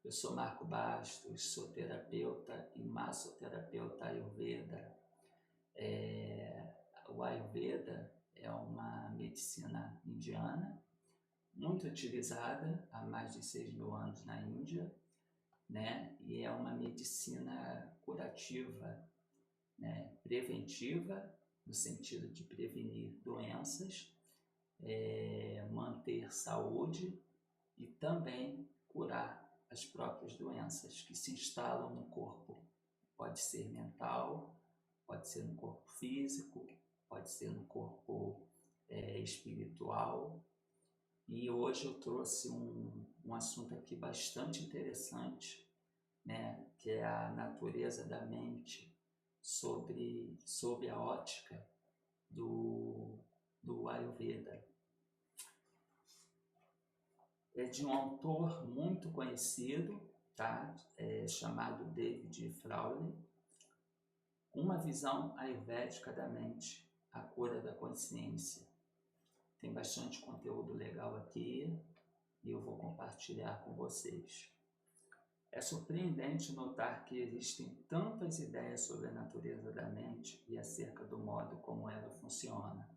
Eu sou Marco Bastos, sou terapeuta e massoterapeuta Ayurveda. O Ayurveda é uma medicina indiana muito utilizada há mais de 6.000 anos na Índia, né? E é uma medicina curativa, né? Preventiva, no sentido de prevenir doenças, manter saúde e também curar as próprias doenças que se instalam no corpo. Pode ser mental, pode ser no corpo físico, pode ser no corpo espiritual. E hoje eu trouxe um assunto aqui bastante interessante, né, que é a natureza da mente sob a ótica do Ayurveda. É de um autor muito conhecido, tá? Chamado David Frawley, Uma Visão Ayurvédica da Mente, a Cura da Consciência. Tem bastante conteúdo legal aqui e eu vou compartilhar com vocês. É surpreendente notar que existem tantas ideias sobre a natureza da mente e acerca do modo como ela funciona.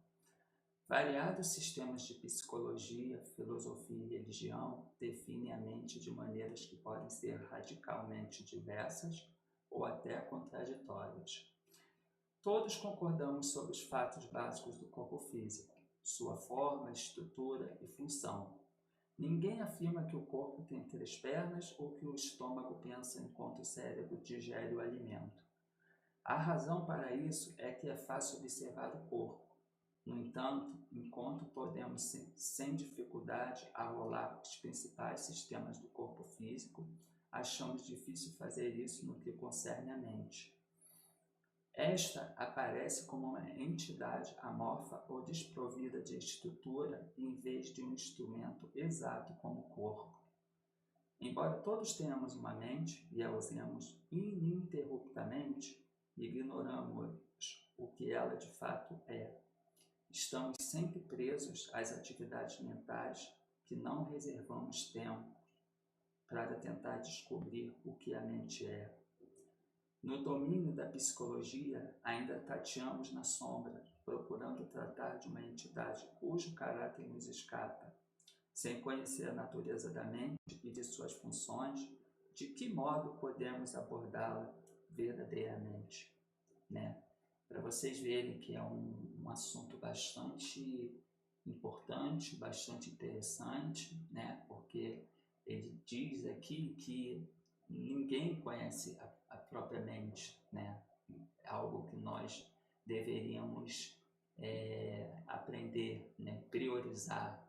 Variados sistemas de psicologia, filosofia e religião definem a mente de maneiras que podem ser radicalmente diversas ou até contraditórias. Todos concordamos sobre os fatos básicos do corpo físico, sua forma, estrutura e função. Ninguém afirma que o corpo tem 3 pernas ou que o estômago pensa enquanto o cérebro digere o alimento. A razão para isso é que é fácil observar o corpo. No entanto, enquanto podemos sem dificuldade arrolar os principais sistemas do corpo físico, achamos difícil fazer isso no que concerne à mente. Esta aparece como uma entidade amorfa ou desprovida de estrutura em vez de um instrumento exato como o corpo. Embora todos tenhamos uma mente e a usemos ininterruptamente, ignoramos o que ela de fato é. Estamos sempre presos às atividades mentais que não reservamos tempo para tentar descobrir o que a mente é. No domínio da psicologia, ainda tateamos na sombra, procurando tratar de uma entidade cujo caráter nos escapa. Sem conhecer a natureza da mente e de suas funções, de que modo podemos abordá-la verdadeiramente, né? Para vocês verem que é um assunto bastante importante, bastante interessante, né? Porque ele diz aqui que ninguém conhece a própria mente, né? É algo que nós deveríamos aprender, né? Priorizar.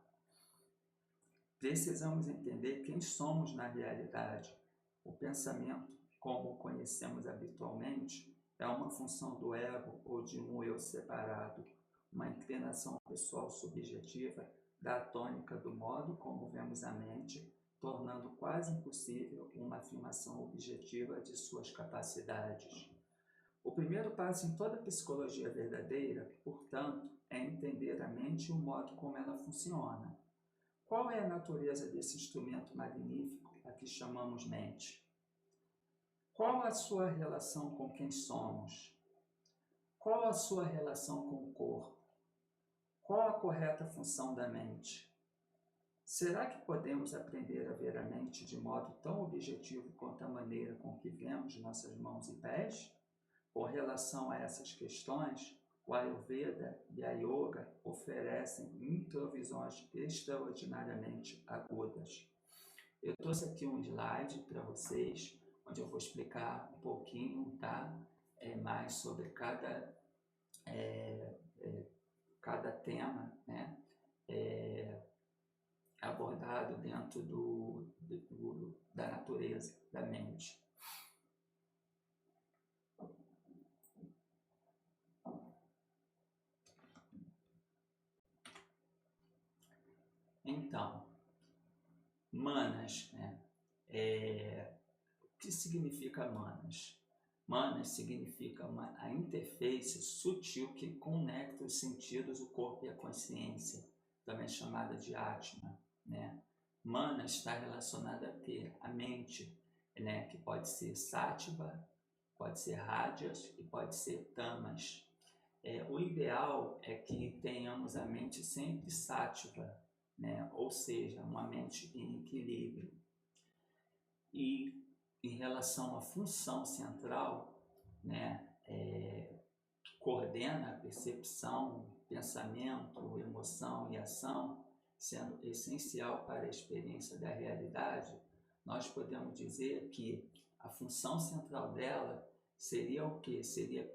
Precisamos entender quem somos na realidade. O pensamento, como o conhecemos habitualmente, é uma função do ego ou de um eu separado, uma inclinação pessoal subjetiva da tônica do modo como vemos a mente, tornando quase impossível uma afirmação objetiva de suas capacidades. O primeiro passo em toda psicologia verdadeira, portanto, é entender a mente e o modo como ela funciona. Qual é a natureza desse instrumento magnífico a que chamamos mente? Qual a sua relação com quem somos? Qual a sua relação com o corpo? Qual a correta função da mente? Será que podemos aprender a ver a mente de modo tão objetivo quanto a maneira com que vemos nossas mãos e pés? Com relação a essas questões, o Ayurveda e a Yoga oferecem introvisões extraordinariamente agudas. Eu trouxe aqui um slide para vocês, onde eu vou explicar um pouquinho, tá? Mais sobre cada tema, né? Abordado dentro da natureza da mente. Então, manas, né? O que significa manas? Manas significa a interface sutil que conecta os sentidos, o corpo e a consciência, também chamada de Atma, né? Mana está relacionada a quê? A mente, né? Que pode ser Sattva, pode ser Rajas e pode ser Tamas. O ideal é que tenhamos a mente sempre Sattva, né? Ou seja, uma mente em equilíbrio. E em relação à função central, né? Que coordena a percepção, pensamento, emoção e ação, sendo essencial para a experiência da realidade, nós podemos dizer que a função central dela seria o quê? Seria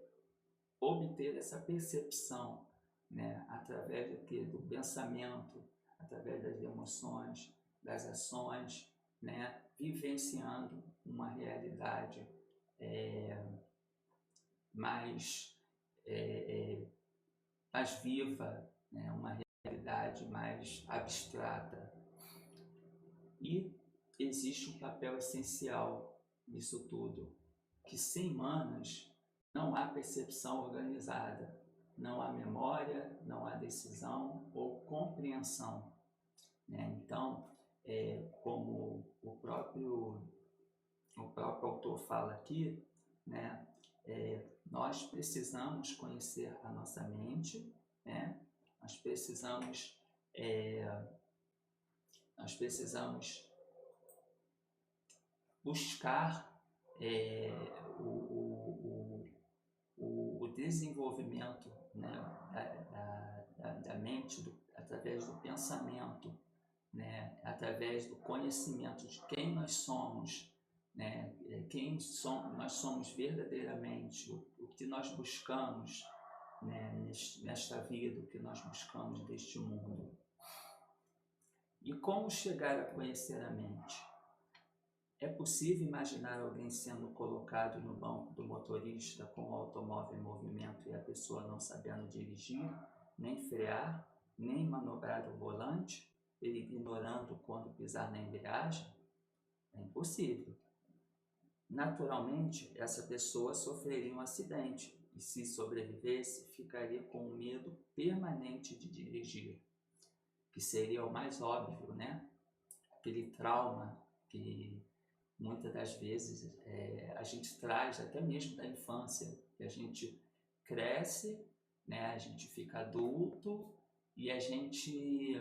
obter essa percepção, né? Através do quê? Do pensamento, através das emoções, das ações, né? Vivenciando uma realidade mais mais viva, né? Uma realidade mais abstrata. E existe um papel essencial nisso tudo, que sem manas não há percepção organizada, não há memória, não há decisão ou compreensão, né? Então, como o próprio autor fala aqui, né? Nós precisamos conhecer a nossa mente, né? Nós precisamos buscar o desenvolvimento, né, da mente através do pensamento, né, através do conhecimento de quem nós somos, né, nós somos verdadeiramente, o que nós buscamos, né, nesta vida, o que nós buscamos deste mundo. E como chegar a conhecer a mente? É possível imaginar alguém sendo colocado no banco do motorista com o automóvel em movimento e a pessoa não sabendo dirigir, nem frear, nem manobrar o volante, ele ignorando quando pisar na embreagem? É impossível. Naturalmente, essa pessoa sofreria um acidente e, se sobrevivesse, ficaria com um medo permanente de dirigir, que seria o mais óbvio, né? Aquele trauma que muitas das vezes a gente traz até mesmo da infância, que a gente cresce, né? A gente fica adulto e a gente,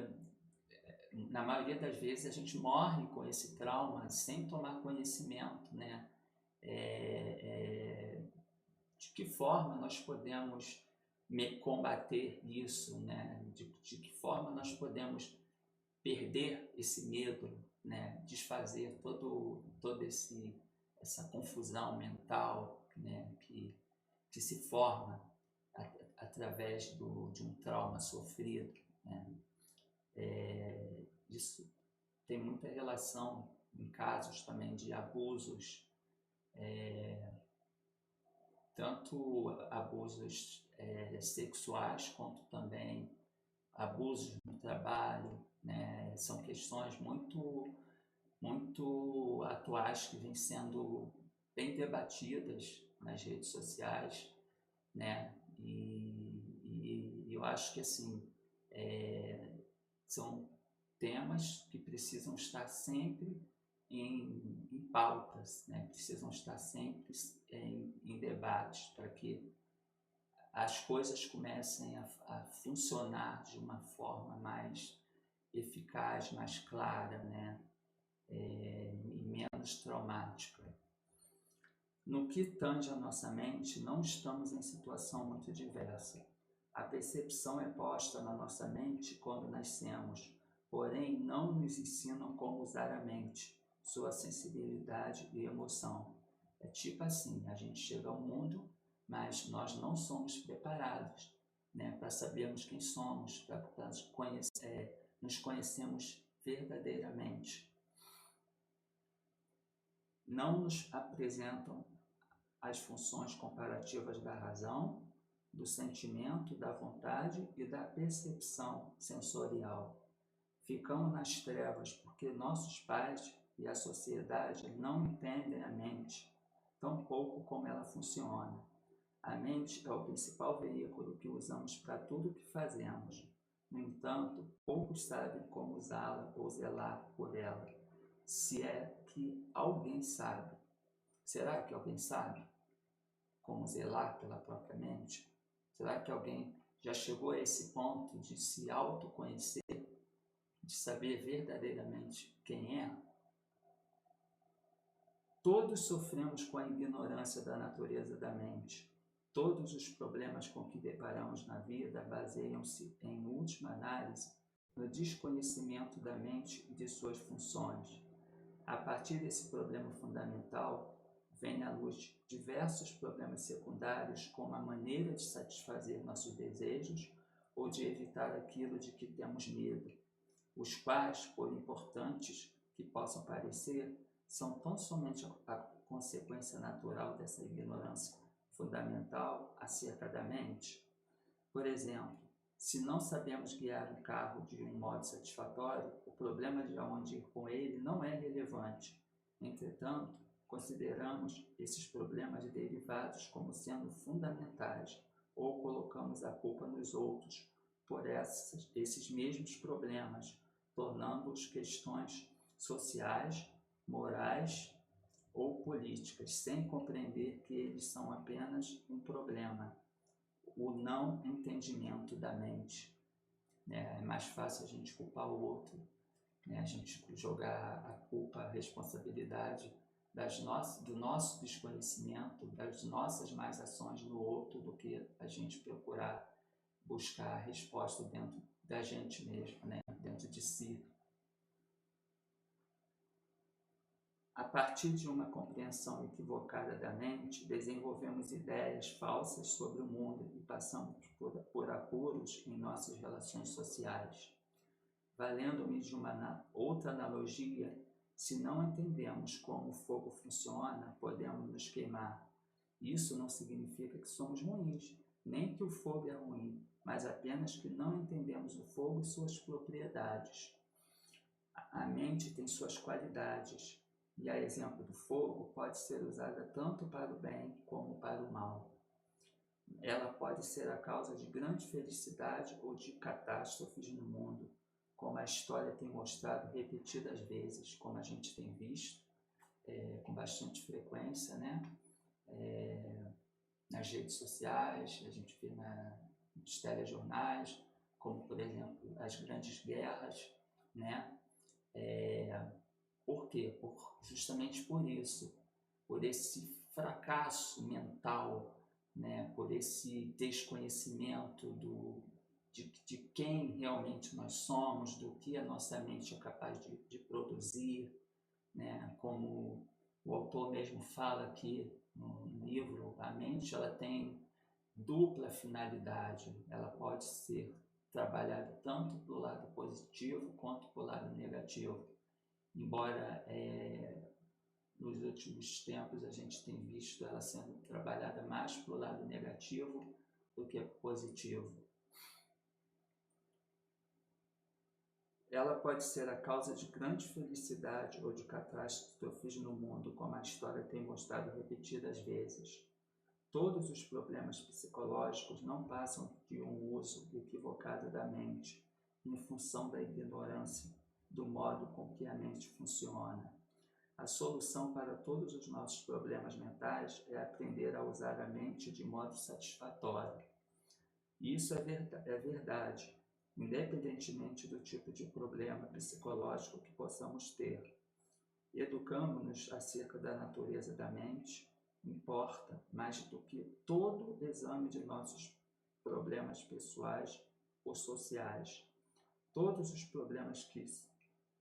na maioria das vezes, a gente morre com esse trauma sem tomar conhecimento, né? De que forma nós podemos combater isso, né? De que forma nós podemos perder esse medo, né? Desfazer todo essa confusão mental, né? que se forma através de um trauma sofrido, né? Isso tem muita relação em casos também de abusos, tanto abusos sexuais quanto também abusos no trabalho, né? São questões muito atuais que vêm sendo bem debatidas nas redes sociais, né? E eu acho que assim são temas que precisam estar sempre em pautas, né? Precisam estar sempre em debates para que as coisas comecem a funcionar de uma forma mais eficaz, mais clara, né? E menos traumática. No que tange a nossa mente, não estamos em situação muito diversa. A percepção é posta na nossa mente quando nascemos, porém não nos ensinam como usar a mente, sua sensibilidade e emoção. É tipo assim, a gente chega ao mundo, mas nós não somos preparados, né, para sabermos quem somos, para nos conhecemos verdadeiramente. Não nos apresentam as funções comparativas da razão, do sentimento, da vontade e da percepção sensorial. Ficamos nas trevas porque nossos pais e a sociedade não entendem a mente, tão pouco como ela funciona. A mente é o principal veículo que usamos para tudo o que fazemos. No entanto, poucos sabem como usá-la ou zelar por ela, se é que alguém sabe. Será que alguém sabe como zelar pela própria mente? Será que alguém já chegou a esse ponto de se autoconhecer, de saber verdadeiramente quem é? Todos sofremos com a ignorância da natureza da mente. Todos os problemas com que deparamos na vida baseiam-se, em última análise, no desconhecimento da mente e de suas funções. A partir desse problema fundamental, vêm à luz diversos problemas secundários, como a maneira de satisfazer nossos desejos ou de evitar aquilo de que temos medo, os quais, por importantes que possam parecer, são tão somente a consequência natural dessa ignorância fundamental acerca da mente. Por exemplo, se não sabemos guiar um carro de um modo satisfatório, o problema de aonde ir com ele não é relevante. Entretanto, consideramos esses problemas derivados como sendo fundamentais, ou colocamos a culpa nos outros por esses mesmos problemas, tornando-os questões sociais, morais ou políticas, sem compreender que eles são apenas um problema, o não entendimento da mente. É mais fácil a gente culpar o outro, a gente jogar a culpa, a responsabilidade do nosso desconhecimento, das nossas más ações no outro, do que a gente procurar buscar a resposta dentro da gente mesmo, dentro de si. A partir de uma compreensão equivocada da mente, desenvolvemos ideias falsas sobre o mundo e passamos por apuros em nossas relações sociais. Valendo-me de uma outra analogia, se não entendemos como o fogo funciona, podemos nos queimar. Isso não significa que somos ruins, nem que o fogo é ruim, mas apenas que não entendemos o fogo e suas propriedades. A mente tem suas qualidades, e a exemplo do fogo pode ser usada tanto para o bem como para o mal. Ela pode ser a causa de grande felicidade ou de catástrofes no mundo, como a história tem mostrado repetidas vezes, como a gente tem visto com bastante frequência, nas redes sociais, a gente vê nos telejornais, como, por exemplo, as grandes guerras, Por quê? Justamente por isso, por esse fracasso mental, por esse desconhecimento de quem realmente nós somos, do que a nossa mente é capaz de produzir, como o autor mesmo fala aqui no livro, a mente ela tem dupla finalidade, ela pode ser trabalhada tanto para o lado positivo quanto para o lado negativo. Embora nos últimos tempos a gente tenha visto ela sendo trabalhada mais para o lado negativo do que positivo. Ela pode ser a causa de grande felicidade ou de catástrofes no mundo, como a história tem mostrado repetidas vezes. Todos os problemas psicológicos não passam de um uso equivocado da mente, em função da ignorância do modo com que a mente funciona. A solução para todos os nossos problemas mentais é aprender a usar a mente de modo satisfatório. Isso é verdade, independentemente do tipo de problema psicológico que possamos ter. Educamos-nos acerca da natureza da mente, importa mais do que todo exame de nossos problemas pessoais ou sociais. Todos os problemas que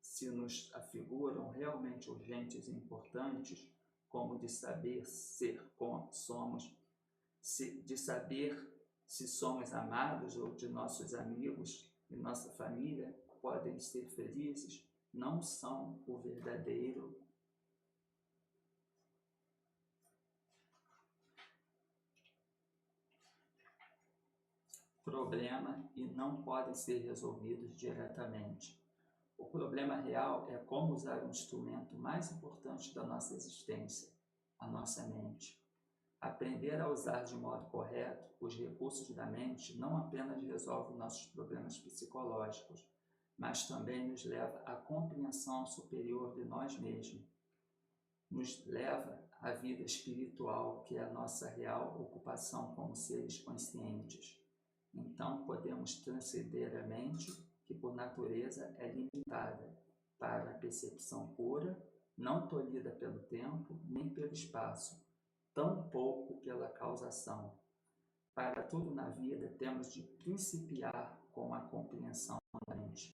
se nos afiguram realmente urgentes e importantes, como de saber ser como somos, de saber se somos amados ou de nossos amigos e nossa família podem ser felizes, não são o verdadeiro problema e não podem ser resolvidos diretamente. O problema real é como usar o instrumento mais importante da nossa existência, a nossa mente. Aprender a usar de modo correto os recursos da mente não apenas resolve nossos problemas psicológicos, mas também nos leva à compreensão superior de nós mesmos. Nos leva à vida espiritual, que é a nossa real ocupação como seres conscientes. Então podemos transcender a mente, que por natureza é limitada, para a percepção pura, não tolhida pelo tempo nem pelo espaço, tampouco pela causação. Para tudo na vida temos de principiar com a compreensão da mente.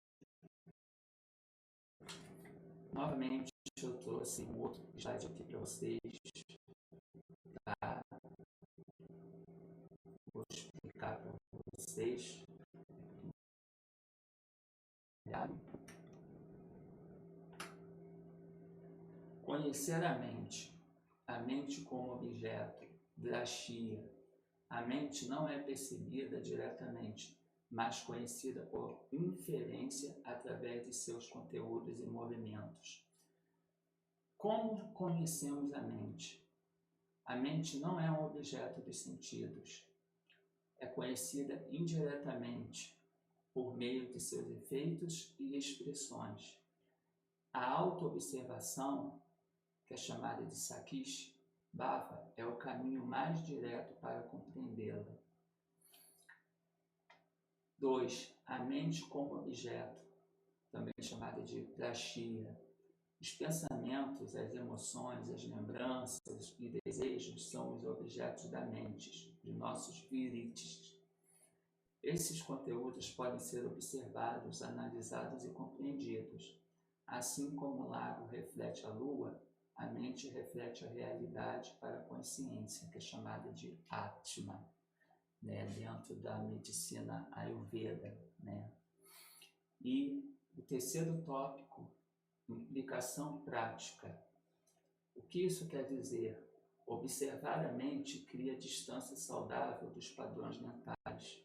Novamente, eu trouxe um outro slide aqui para vocês. Tá? Vou explicar para vocês. Conhecer a mente como objeto, drashya. A mente não é percebida diretamente, mas conhecida por inferência através de seus conteúdos e movimentos. Como conhecemos a mente? A mente não é um objeto dos sentidos. É conhecida indiretamente, por meio de seus efeitos e expressões. A autoobservação, que é chamada de Sakish Bhava, é o caminho mais direto para compreendê-la. 2. A mente como objeto, também chamada de Drashya. Os pensamentos, as emoções, as lembranças e desejos são os objetos da mente, de nossos virites. Esses conteúdos podem ser observados, analisados e compreendidos. Assim como o lago reflete a lua, a mente reflete a realidade para a consciência, que é chamada de Atma, né, dentro da medicina Ayurveda, né? E o terceiro tópico, implicação prática. O que isso quer dizer? Observar a mente cria distância saudável dos padrões mentais,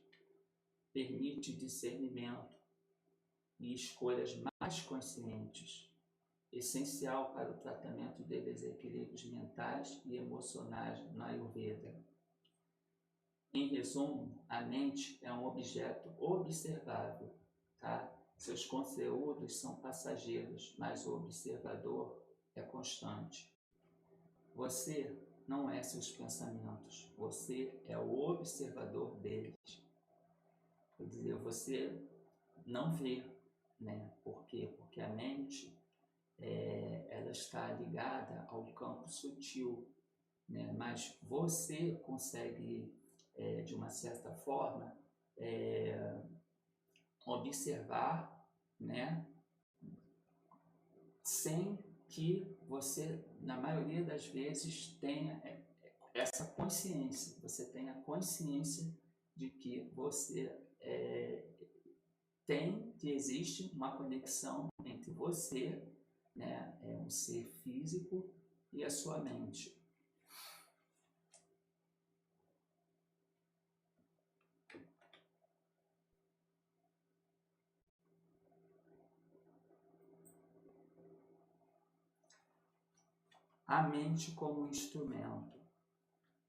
permite discernimento e escolhas mais conscientes, essencial para o tratamento de desequilíbrios mentais e emocionais na Ayurveda. Em resumo, a mente é um objeto observável, tá? Seus conteúdos são passageiros, mas o observador é constante. Você não é seus pensamentos, você é o observador deles. Quer dizer, você não vê, né? Por quê? Porque a mente ela está ligada ao campo sutil, né? Mas você consegue, de uma certa forma, observar, né? Sem que você, na maioria das vezes, tenha essa consciência. Você tenha consciência de que você que existe uma conexão entre você, né, um ser físico, e a sua mente. A mente como instrumento.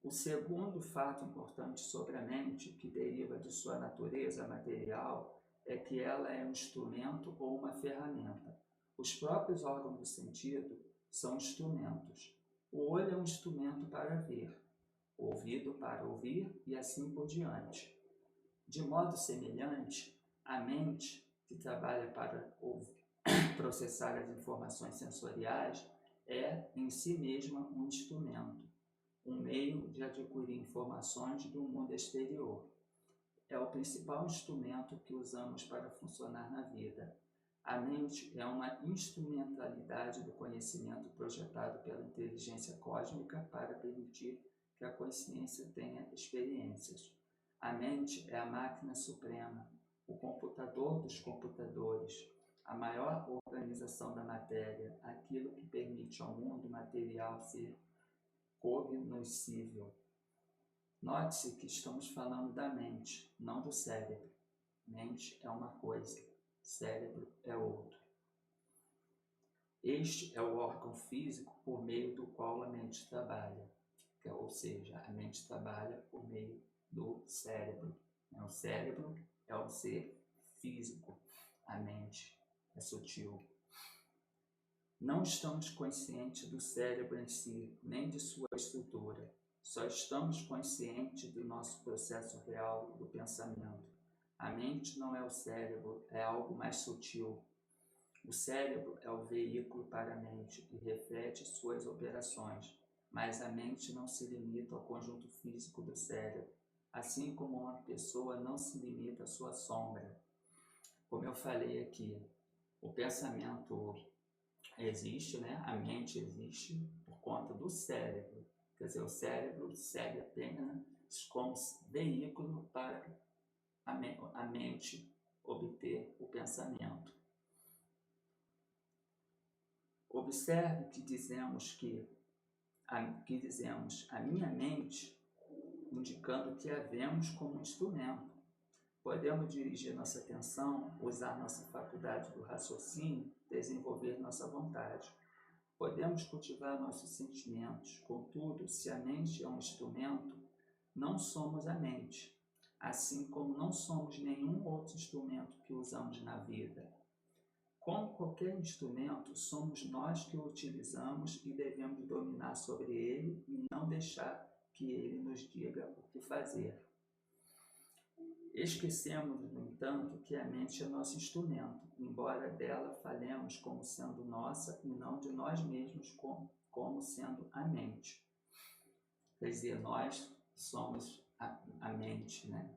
O segundo fato importante sobre a mente, que deriva de sua natureza material, é que ela é um instrumento ou uma ferramenta. Os próprios órgãos do sentido são instrumentos. O olho é um instrumento para ver, o ouvido para ouvir e assim por diante. De modo semelhante, a mente, que trabalha para processar as informações sensoriais, é em si mesma um instrumento, um meio de adquirir informações do mundo exterior. É o principal instrumento que usamos para funcionar na vida. A mente é uma instrumentalidade do conhecimento projetado pela inteligência cósmica para permitir que a consciência tenha experiências. A mente é a máquina suprema, o computador dos computadores, a maior organização da matéria, aquilo que permite ao mundo material ser cognoscível. Note-se que estamos falando da mente, não do cérebro. Mente é uma coisa, cérebro é outro. Este é o órgão físico por meio do qual a mente trabalha. ou seja, a mente trabalha por meio do cérebro. O cérebro é um ser físico, a mente é sutil. Não estamos conscientes do cérebro em si, nem de sua estrutura. Só estamos conscientes do nosso processo real do pensamento. A mente não é o cérebro, é algo mais sutil. O cérebro é o veículo para a mente e reflete suas operações, mas a mente não se limita ao conjunto físico do cérebro, assim como uma pessoa não se limita à sua sombra. Como eu falei aqui, o pensamento existe, né? A mente existe por conta do cérebro. Quer dizer, o cérebro serve apenas como veículo para a mente obter o pensamento. Observe que dizemos a minha mente, indicando que a vemos como instrumento. Podemos dirigir nossa atenção, usar nossa faculdade do raciocínio, desenvolver nossa vontade. Podemos cultivar nossos sentimentos. Contudo, se a mente é um instrumento, não somos a mente, assim como não somos nenhum outro instrumento que usamos na vida. Como qualquer instrumento, somos nós que o utilizamos e devemos dominar sobre ele e não deixar que ele nos diga o que fazer. Esquecemos, no entanto, que a mente é nosso instrumento, embora dela falemos como sendo nossa e não de nós mesmos como sendo a mente. Quer dizer, nós somos a mente, né?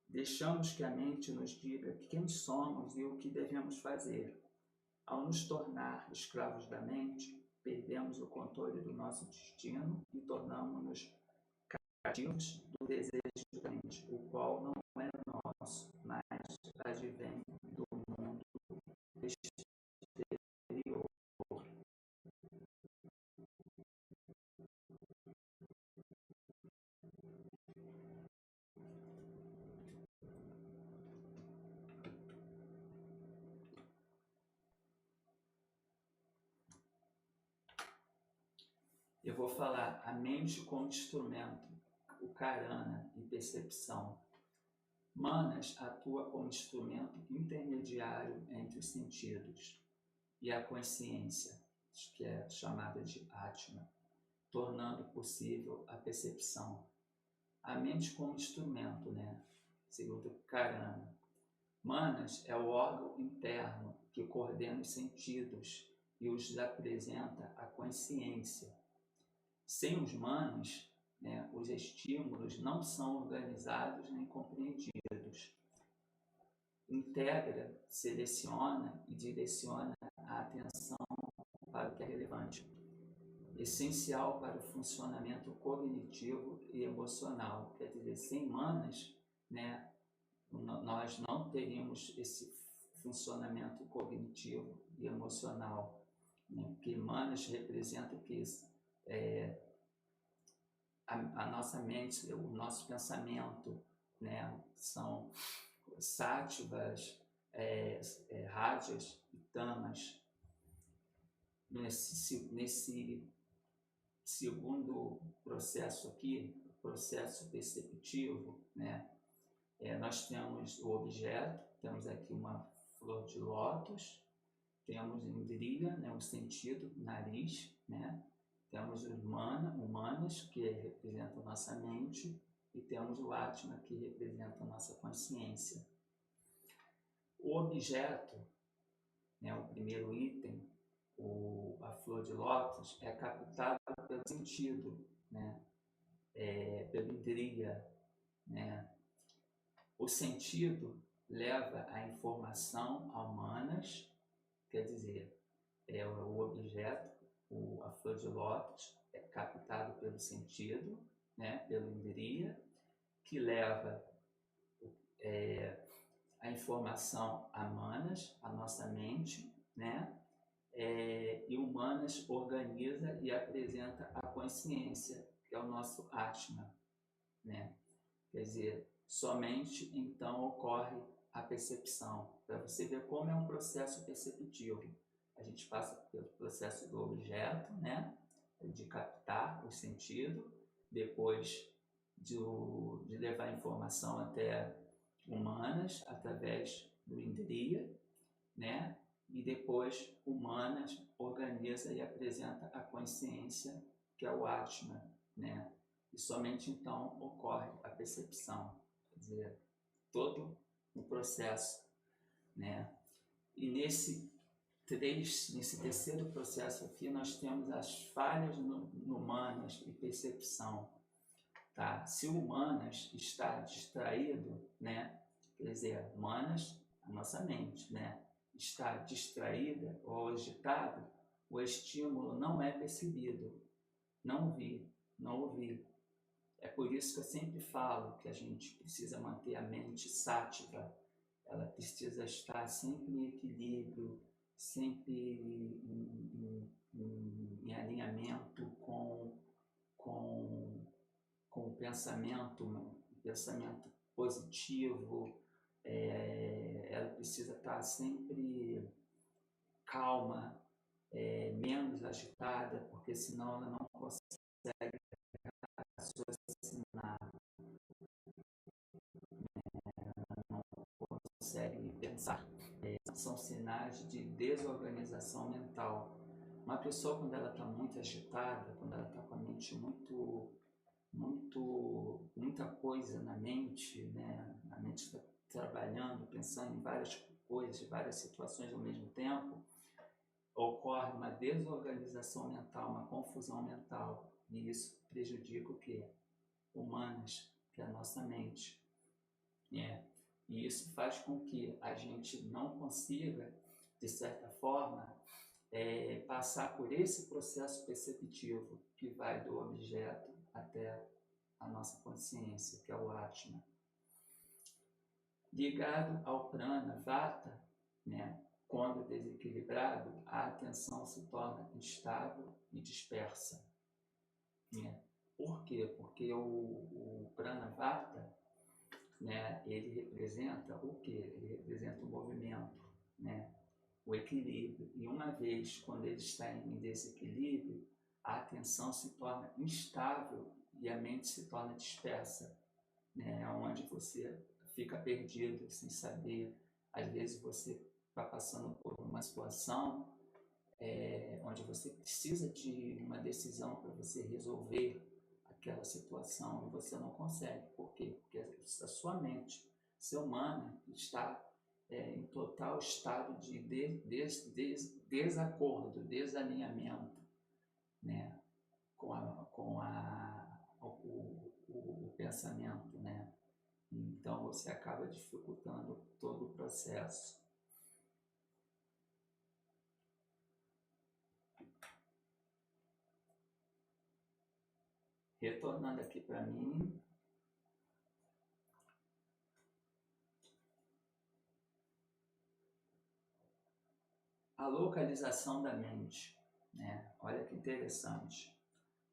Deixamos que a mente nos diga quem somos e o que devemos fazer. Ao nos tornar escravos da mente, perdemos o controle do nosso destino e tornamos-nos cativos do desejo da mente, o qual não é nosso, mas advém do mundo exterior. Eu vou falar a mente como instrumento, o karana e percepção. Manas atua como instrumento intermediário entre os sentidos e a consciência, que é chamada de Atma, tornando possível a percepção. A mente como instrumento, né? Segundo Karana. Manas é o órgão interno que coordena os sentidos e os apresenta à consciência. Sem os manas, né, os estímulos não são organizados nem compreendidos. Integra, seleciona e direciona a atenção para o que é relevante, essencial para o funcionamento cognitivo e emocional. Quer dizer, sem manas, né, nós não teríamos esse funcionamento cognitivo e emocional, né? Porque manas representa o que? A nossa mente, o nosso pensamento, né? São sáttvas, rádias e tamas. Nesse segundo processo aqui, o processo perceptivo, né? Nós temos o objeto, temos aqui uma flor de lótus, temos indriya, né, o sentido, nariz, né? Temos o manas, que representa a nossa mente, e temos o atma, que representa a nossa consciência. O objeto, né, o primeiro item, a flor de lótus, é captado pelo sentido, né? Pelo indriya, né? O sentido leva a informação a manas, quer dizer, o objeto, a flor de lótus, é captado pelo sentido, né, pelo indriya, que leva a informação a manas, a nossa mente, né, e o manas organiza e apresenta a consciência, que é o nosso atma, né? Quer dizer, somente então ocorre a percepção, para você ver como é um processo perceptivo. A gente passa pelo processo do objeto, né? de captar o sentido, depois de levar informação até humanas através do Indriya, né? E depois humanas organiza e apresenta a consciência, que é o Atma, né? E somente então ocorre a percepção, quer dizer, todo o processo, né? E nesse terceiro processo aqui nós temos as falhas humanas e percepção, tá? Se o humanas está distraído, né? Quer dizer, humanas, a nossa mente, né? Está distraída ou agitada, o estímulo não é percebido, não vi, não ouvi. É por isso que eu sempre falo que a gente precisa manter a mente sátiva, ela precisa estar sempre em equilíbrio, sempre em alinhamento com o pensamento, um pensamento positivo, ela precisa estar sempre calma, menos agitada, porque senão ela não consegue raciocinar, não consegue pensar. São sinais de desorganização mental. Uma pessoa, quando ela está muito agitada, quando ela está com a mente muita coisa na mente, né? A mente está trabalhando, pensando em várias coisas, várias situações ao mesmo tempo, ocorre uma desorganização mental, uma confusão mental, e isso prejudica o quê? Humanas, que é a nossa mente, né? E isso faz com que a gente não consiga, de certa forma, passar por esse processo perceptivo que vai do objeto até a nossa consciência, que é o Atma. Ligado ao prana, vata, né? Quando desequilibrado, a atenção se torna instável e dispersa, né? Por quê? Porque o prana vata, né, ele representa o quê? Ele representa o movimento, né? O equilíbrio. E uma vez, quando ele está em desequilíbrio, a atenção se torna instável e a mente se torna dispersa, né? Onde você fica perdido, sem saber. Às vezes você está passando por uma situação onde você precisa de uma decisão para você resolver aquela situação e você não consegue. Por quê? Porque a sua mente, seu humano, está em total estado de desacordo, desalinhamento, né? O pensamento, né? Então você acaba dificultando todo o processo. Retornando aqui para mim. A localização da mente, né? Olha que interessante.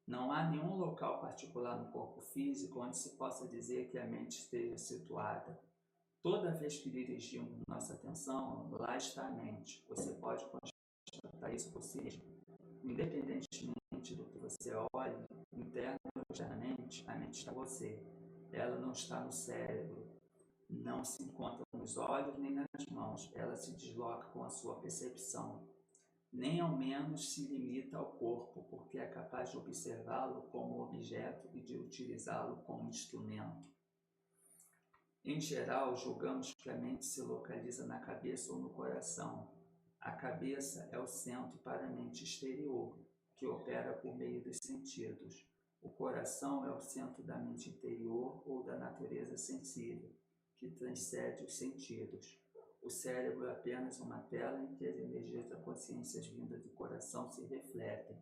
Não há nenhum local particular no corpo físico onde se possa dizer que a mente esteja situada. Toda vez que dirigimos nossa atenção, lá está a mente. Você pode constatar isso por si mesmo. Independentemente do que você olhe, interna ou externamente, a mente está em você. Ela não está no cérebro, não se encontra nos olhos nem nas mãos. Ela se desloca com a sua percepção. Nem ao menos se limita ao corpo, porque é capaz de observá-lo como objeto e de utilizá-lo como instrumento. Em geral, julgamos que a mente se localiza na cabeça ou no coração. A cabeça é o centro para a mente exterior, que opera por meio dos sentidos. O coração é o centro da mente interior ou da natureza sensível, que transcende os sentidos. O cérebro é apenas uma tela em que as energias da consciência vindas do coração se refletem.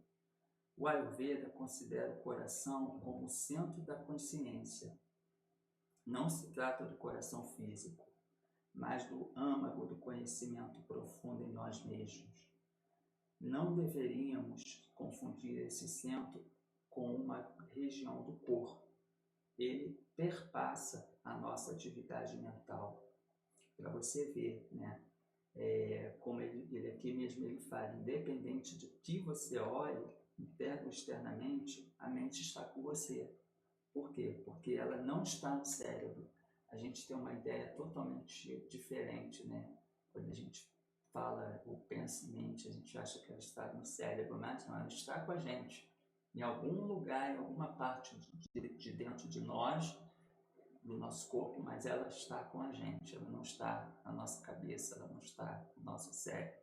O Ayurveda considera o coração como o centro da consciência. Não se trata do coração físico, mas do âmago do conhecimento profundo em nós mesmos. Não deveríamos confundir esse centro com uma região do corpo. Ele perpassa a nossa atividade mental. Para você ver, né? Como ele aqui mesmo ele fala, independente de que você olhe, interno ou externamente, a mente está com você. Por quê? Porque ela não está no cérebro. A gente tem uma ideia totalmente diferente, né? Quando a gente fala ou pensa em mente, a gente acha que ela está no cérebro, mas não, ela está com a gente. Em algum lugar, em alguma parte de dentro de nós, do nosso corpo, mas ela está com a gente, ela não está na nossa cabeça, ela não está no nosso cérebro.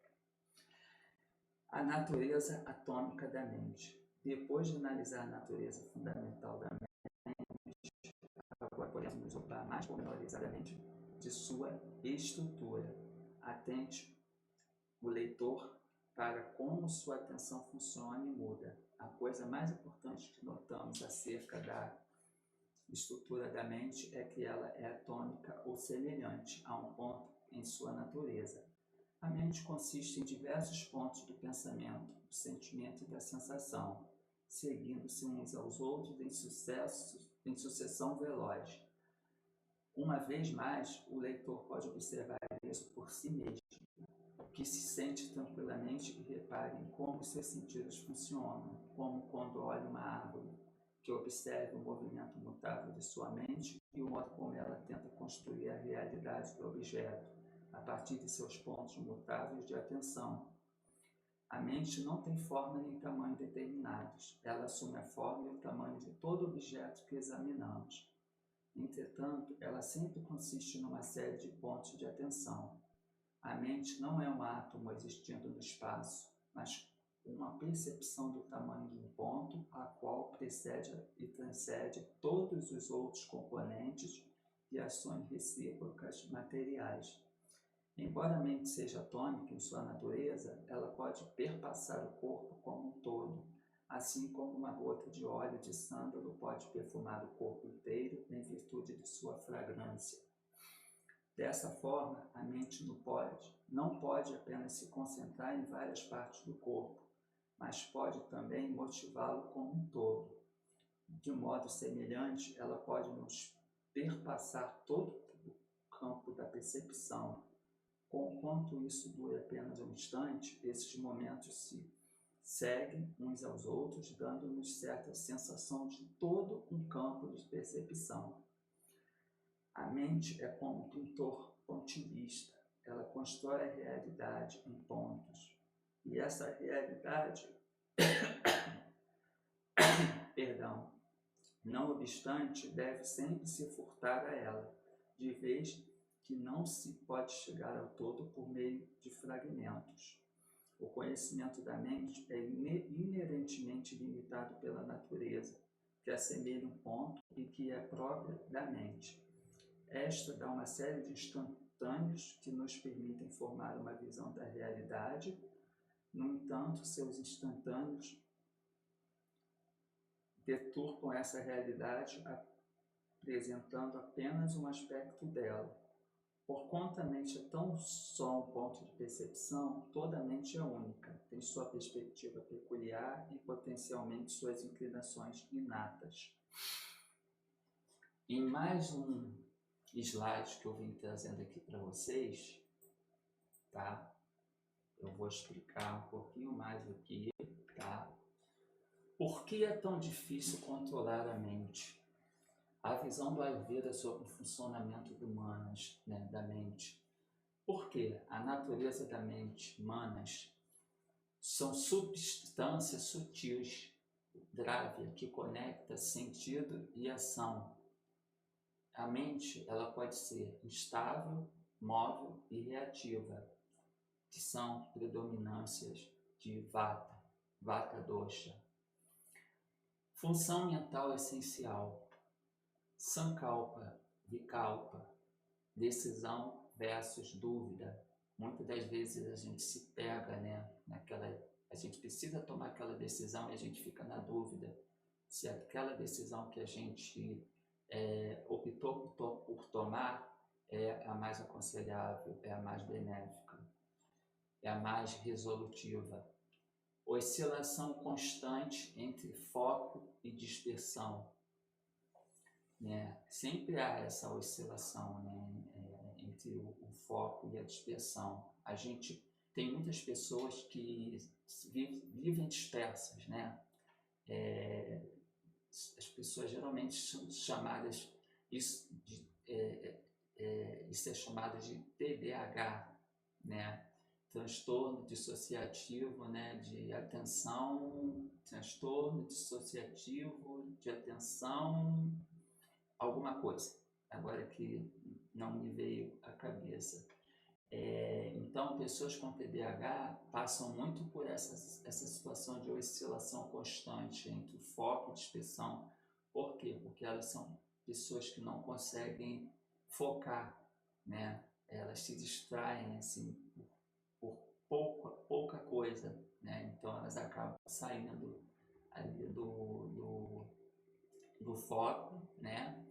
A natureza atômica da mente. Depois de analisar a natureza fundamental da mente, agora podemos nos ocupar mais pormenorizadamente de sua estrutura. Atente o leitor para como sua atenção funciona e muda. A coisa mais importante que notamos acerca da estrutura da mente é que ela é atômica ou semelhante a um ponto em sua natureza. A mente consiste em diversos pontos do pensamento, do sentimento e da sensação, seguindo-se uns aos outros em sucessão veloz. Uma vez mais, o leitor pode observar isso por si mesmo, que se sente tranquilamente e repare em como seus sentidos funcionam, como quando olha uma árvore, que observe o movimento mutável de sua mente e o modo como ela tenta construir a realidade do objeto, a partir de seus pontos mutáveis de atenção. A mente não tem forma nem tamanho determinados, ela assume a forma e o tamanho de todo objeto que examinamos. Entretanto, ela sempre consiste numa série de pontos de atenção. A mente não é um átomo existindo no espaço, mas uma percepção do tamanho de um ponto, a qual precede e transcende todos os outros componentes e ações recíprocas materiais. Embora a mente seja atômica em sua natureza, ela pode perpassar o corpo como um todo, assim como uma gota de óleo de sândalo pode perfumar o corpo inteiro em virtude de sua fragrância. Dessa forma, a mente não pode apenas se concentrar em várias partes do corpo, mas pode também motivá-lo como um todo. De modo semelhante, ela pode nos perpassar todo o campo da percepção. Conquanto isso dure apenas um instante, esses momentos se seguem uns aos outros, dando-nos certa sensação de todo um campo de percepção. A mente é como um pintor pontilhista. Ela constrói a realidade em pontos. E essa realidade, não obstante, deve sempre se furtar a ela, de vez que não se pode chegar ao todo por meio de fragmentos. O conhecimento da mente é inerentemente limitado pela natureza, que assemelha um ponto e que é própria da mente. Esta dá uma série de instantâneos que nos permitem formar uma visão da realidade. No entanto, seus instantâneos deturpam essa realidade, apresentando apenas um aspecto dela. Porquanto a mente é tão só um ponto de percepção, toda a mente é única, tem sua perspectiva peculiar e potencialmente suas inclinações inatas. Em mais um slide que eu vim trazendo aqui para vocês, tá? Eu vou explicar um pouquinho mais aqui, tá? Por que é tão difícil controlar a mente? A visão do Ayurveda sobre o funcionamento do manas, né, da mente. Porque a natureza da mente, manas, são substâncias sutis, dravya, que conecta sentido e ação. A mente, ela pode ser instável, móvel e reativa, que são predominâncias de Vata, Vata dosha. Função mental essencial: Sankalpa, Vikalpa, decisão versus dúvida. Muitas das vezes a gente se pega, né, a gente precisa tomar aquela decisão e a gente fica na dúvida se aquela decisão que a gente optou por tomar é a mais aconselhável, é a mais benéfica, é a mais resolutiva. Oscilação constante entre foco e dispersão, né? Sempre há essa oscilação, né? Entre o foco e a dispersão. A gente tem muitas pessoas que vivem dispersas, né? as pessoas geralmente são chamadas, isso é chamado de TDAH, né? Transtorno dissociativo, né, de atenção, transtorno dissociativo de atenção, alguma coisa. Agora que não me veio à cabeça. Então, pessoas com TDAH passam muito por essa situação de oscilação constante entre o foco e dispersão. Por quê? Porque elas são pessoas que não conseguem focar, né? Elas se distraem assim, por pouca coisa, né? Então, elas acabam saindo ali do foco, né?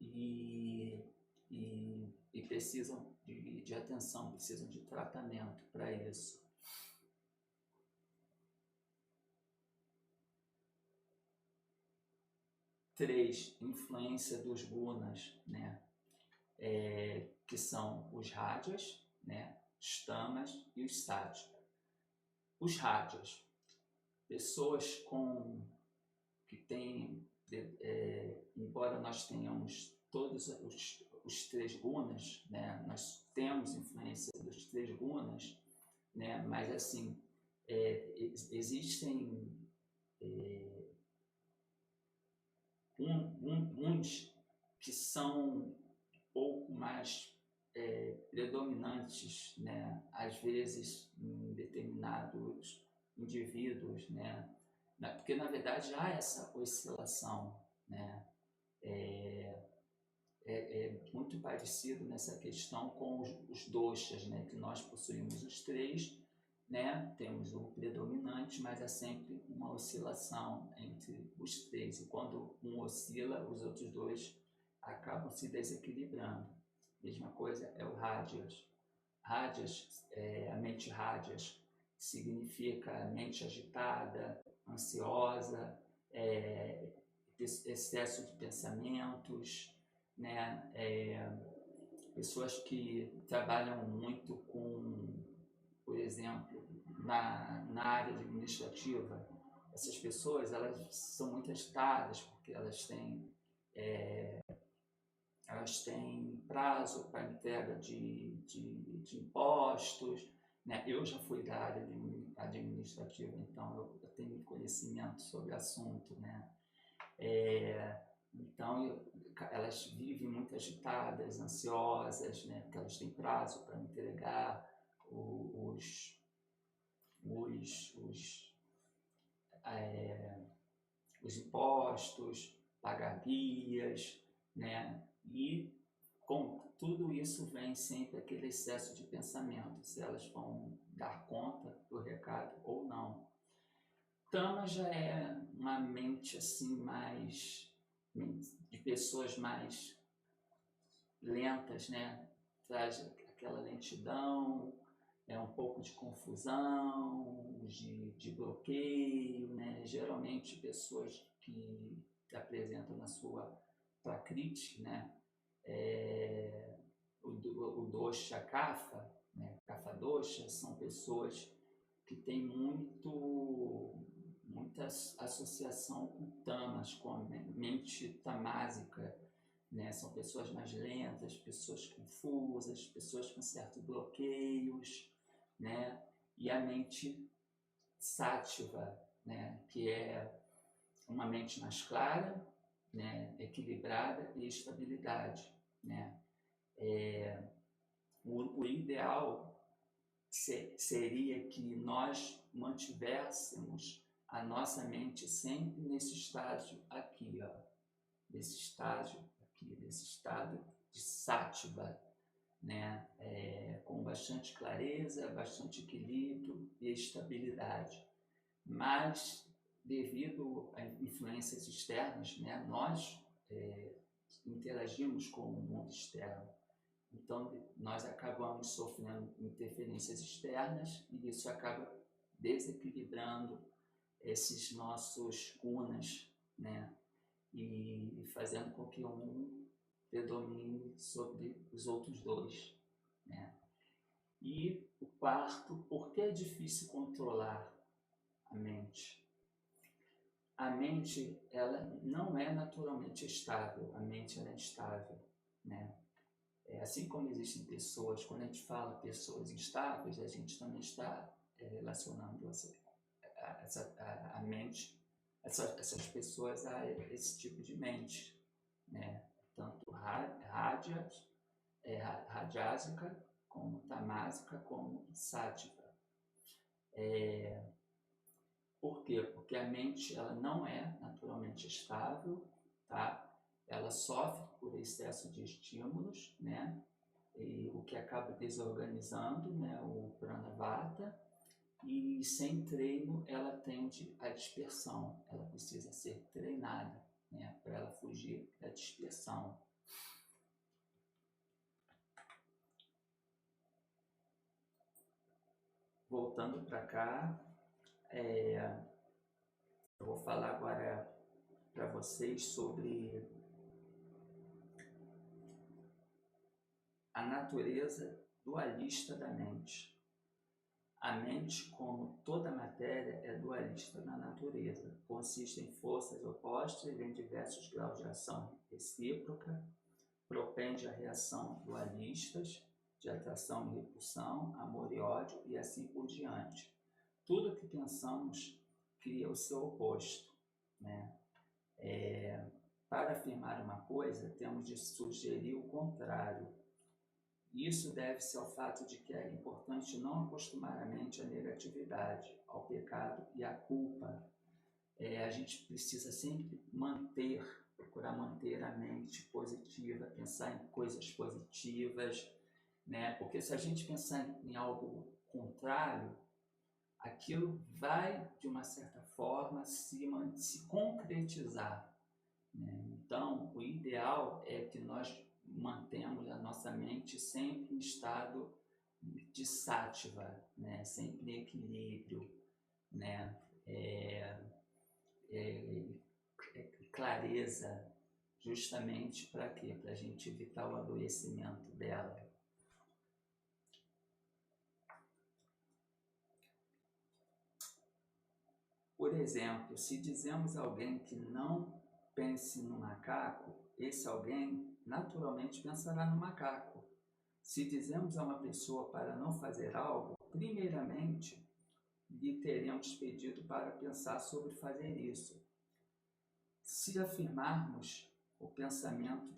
E precisam de atenção, precisam de tratamento para isso. 3, influência dos gunas, né? Que são os rádias, né? Os tamas e os sátiras. Os rádias, pessoas que têm, embora nós tenhamos todos os 3 gunas, né? Nós temos influência dos 3 gunas, né? Mas assim, existem uns que são um pouco mais predominantes, né? Às vezes em determinados indivíduos, né? Porque na verdade há essa oscilação, né? É muito parecido nessa questão com os doshas, né? Que nós possuímos os 3, né? Temos o predominante, mas é sempre uma oscilação entre os 3. E quando um oscila, os outros 2 acabam se desequilibrando. Mesma coisa é o rádias. Rádias, a mente rádias, significa mente agitada, ansiosa, excesso de pensamentos, né? Pessoas que trabalham muito com, por exemplo, na área administrativa. Essas pessoas, elas são muito agitadas porque elas têm prazo para entrega de impostos, né? Eu já fui da área administrativa, então eu tenho conhecimento sobre o assunto, né? Então, elas vivem muito agitadas, ansiosas, né? Porque elas têm prazo para entregar os impostos, pagar guias, né? E com tudo isso vem sempre aquele excesso de pensamento, se elas vão dar conta do recado ou não. Tama já é uma mente assim de pessoas mais lentas, né? Traz aquela lentidão, um pouco de confusão, de bloqueio, né? Geralmente pessoas que apresentam na sua prakriti, né? O dosha kapha, né? Kapha dosha, são pessoas que têm muita associação com tamas, com a mente tamásica, né? São pessoas mais lentas, pessoas confusas, pessoas com certos bloqueios, né? E a mente sátiva, né? Que é uma mente mais clara, né? Equilibrada e estabilidade, né? O ideal seria que nós mantivéssemos a nossa mente sempre nesse estágio aqui, ó, nesse estado de sátiva, né? Com bastante clareza, bastante equilíbrio e estabilidade. Mas, devido a influências externas, né, nós interagimos com o mundo externo. Então, nós acabamos sofrendo interferências externas e isso acaba desequilibrando esses nossos gunas, né? E fazendo com que um predomine sobre os outros 2, né? E o quarto, por que é difícil controlar a mente? a mente, ela não é naturalmente estável, a mente ela é instável, né? Assim como existem pessoas, quando a gente fala pessoas instáveis, a gente também está relacionando a mente, essas pessoas a esse tipo de mente, né? Tanto radiásica, como tamásica, como sátiva. Por quê? Porque a mente ela não é naturalmente estável, tá? Ela sofre por excesso de estímulos, né? E o que acaba desorganizando, né, o pranavata, e sem treino ela tende à dispersão, ela precisa ser treinada, né, para ela fugir da dispersão. Voltando para cá, eu vou falar agora para vocês sobre a natureza dualista da mente. A mente, como toda matéria, é dualista na natureza. Consiste em forças opostas e em diversos graus de ação recíproca, propende a reação dualistas, de atração e repulsão, amor e ódio e assim por diante. Tudo que pensamos cria o seu oposto, né? Para afirmar uma coisa, temos de sugerir o contrário. Isso deve-se ao fato de que é importante não acostumar a mente à negatividade, ao pecado e à culpa. A gente precisa sempre procurar manter a mente positiva, pensar em coisas positivas, né? Porque se a gente pensar em algo contrário, aquilo vai, de uma certa forma, se concretizar, né? Então, o ideal é que nós mantemos a nossa mente sempre em estado de sátiva, né? Sempre em equilíbrio, né? Clareza, justamente para quê? Para a gente evitar o adoecimento dela. Por exemplo, se dizemos a alguém que não pense no macaco, esse alguém naturalmente pensará no macaco. Se dizemos a uma pessoa para não fazer algo, primeiramente lhe teremos pedido para pensar sobre fazer isso. Se afirmarmos o pensamento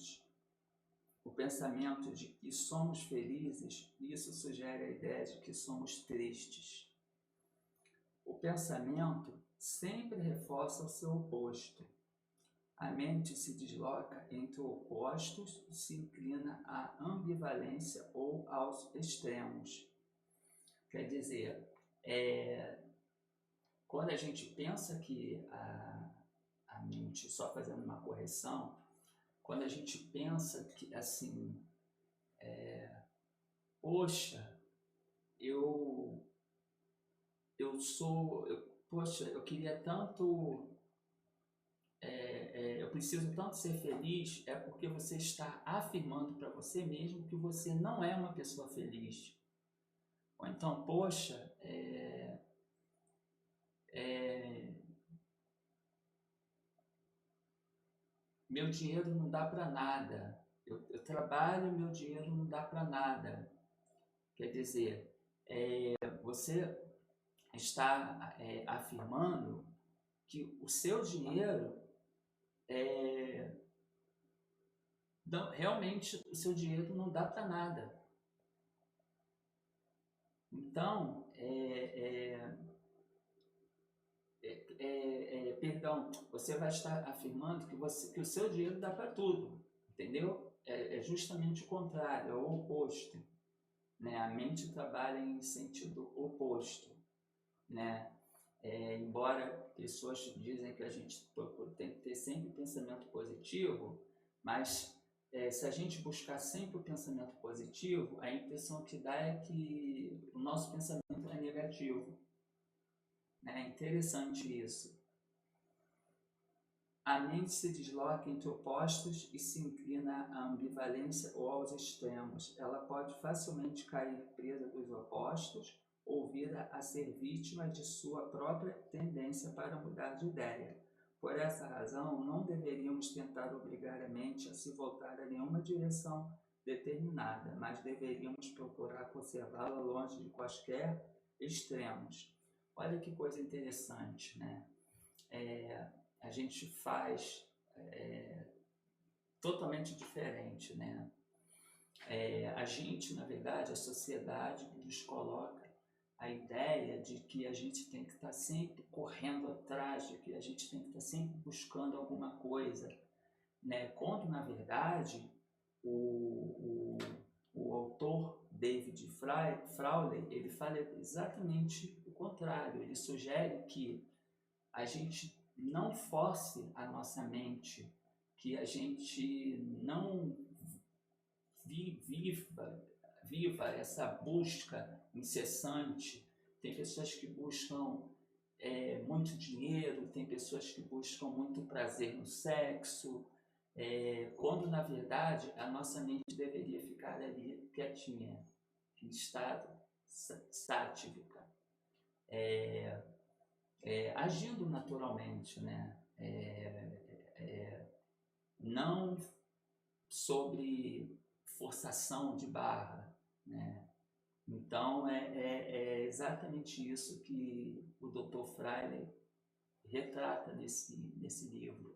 de que somos felizes, isso sugere a ideia de que somos tristes. O pensamento sempre reforça o seu oposto. A mente se desloca entre opostos e se inclina à ambivalência ou aos extremos. Quer dizer, quando a gente pensa que a mente, só fazendo uma correção, quando a gente pensa que, assim, poxa, eu queria tanto, eu preciso tanto ser feliz, é porque você está afirmando para você mesmo que você não é uma pessoa feliz. Ou então, poxa, meu dinheiro não dá para nada. Eu trabalho, meu dinheiro não dá para nada. Quer dizer, você está afirmando que o seu dinheiro realmente o seu dinheiro não dá para nada. Então, perdão, você vai estar afirmando que o seu dinheiro dá para tudo, entendeu? É justamente o contrário, é o oposto, né? A mente trabalha em sentido oposto, né? Embora pessoas dizem que a gente tem que ter sempre pensamento positivo, mas se a gente buscar sempre o pensamento positivo, a impressão que dá é que o nosso pensamento é negativo. É interessante isso. A mente se desloca entre opostos e se inclina à ambivalência ou aos extremos. Ela pode facilmente cair presa dos opostos ou vir a ser vítima de sua própria tendência para mudar de ideia. Por essa razão, não deveríamos tentar obrigar a mente a se voltar a nenhuma direção determinada, mas deveríamos procurar conservá-la longe de quaisquer extremos. Olha que coisa interessante, né? A gente faz totalmente diferente, né? A gente, na verdade, a sociedade nos coloca a ideia de que a gente tem que estar sempre correndo atrás, de que a gente tem que estar sempre buscando alguma coisa, né? Quando, na verdade, o autor David Frawley, ele fala exatamente o contrário. Ele sugere que a gente não force a nossa mente, que a gente não viva essa busca incessante. Tem pessoas que buscam muito dinheiro, tem pessoas que buscam muito prazer no sexo, quando na verdade a nossa mente deveria ficar ali quietinha, em estado sátivica, agindo naturalmente, né? Não sobre forçação de barra, né? Então é exatamente isso que o Dr. Frawley retrata nesse livro.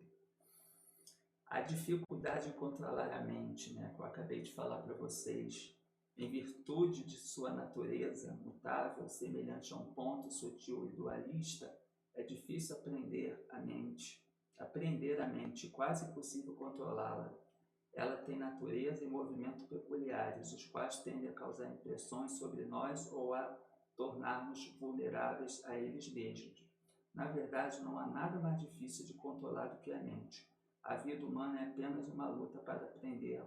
A dificuldade em controlar a mente, né, que eu acabei de falar para vocês, em virtude de sua natureza mutável, semelhante a um ponto sutil e dualista, é difícil aprender a mente, quase impossível controlá-la. Ela tem natureza e movimento peculiares, os quais tendem a causar impressões sobre nós ou a tornar-nos vulneráveis a eles mesmos. Na verdade, não há nada mais difícil de controlar do que a mente. A vida humana é apenas uma luta para aprender a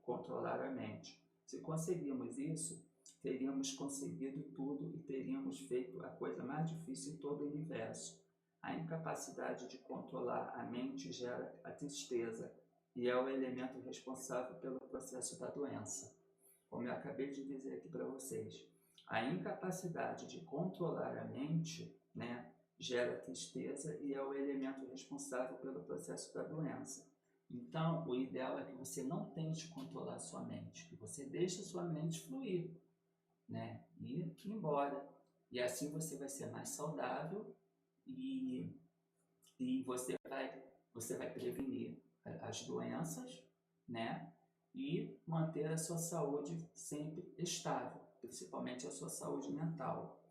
controlar a mente. Se conseguirmos isso, teríamos conseguido tudo e teríamos feito a coisa mais difícil em todo o universo. A incapacidade de controlar a mente gera a tristeza e é o elemento responsável pelo processo da doença. Como eu acabei de dizer aqui para vocês, a incapacidade de controlar a mente, né, gera tristeza e é o elemento responsável pelo processo da doença. Então, o ideal é que você não tente controlar a sua mente, que você deixe a sua mente fluir, né, e ir embora. E assim você vai ser mais saudável e você vai prevenir as doenças, né, e manter a sua saúde sempre estável, principalmente a sua saúde mental.